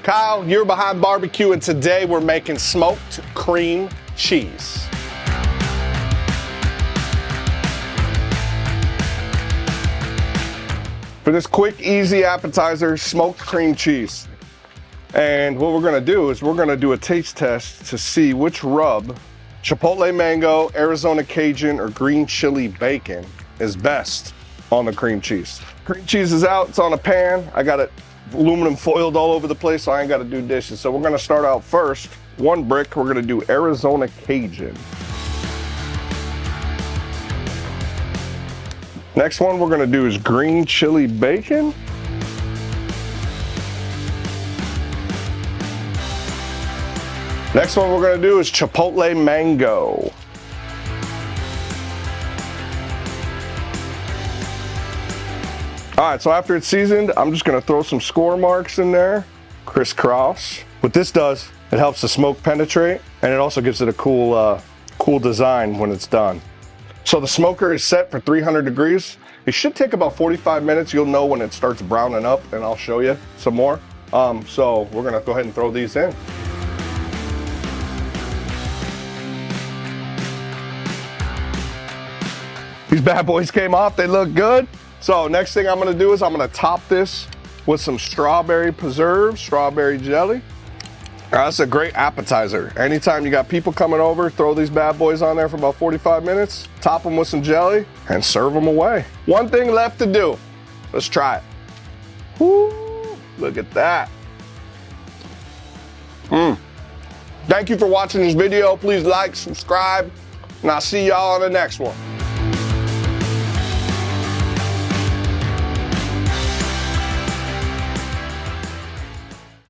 Kyle, You're Behind BBQ, and today we're making smoked cream cheese. For this quick, easy appetizer, smoked cream cheese. And what we're gonna do is we're gonna do a taste test to see which rub, Chipotle mango, Arizona Cajun, or green chili bacon is best on the cream cheese. Cream cheese is out, it's on a pan. I got it aluminum foiled all over the place, so I ain't gotta do dishes. So we're gonna start out first, one brick, we're gonna do Arizona Cajun. Next one we're gonna do is green chili bacon. Next one we're gonna do is Chipotle mango. All right, so after it's seasoned, I'm just gonna throw some score marks in there, crisscross. What this does, it helps the smoke penetrate, and it also gives it a cool design when it's done. So the smoker is set for 300 degrees. It should take about 45 minutes. You'll know when it starts browning up, and I'll show you some more. So we're gonna go ahead and throw these in. These bad boys came off, they look good. So next thing I'm gonna do is I'm gonna top this with some strawberry preserve, strawberry jelly. That's a great appetizer. Anytime you got people coming over, throw these bad boys on there for about 45 minutes, top them with some jelly, and serve them away. One thing left to do. Let's try it. Woo, look at that. Thank you for watching this video. Please like, subscribe, and I'll see y'all on the next one.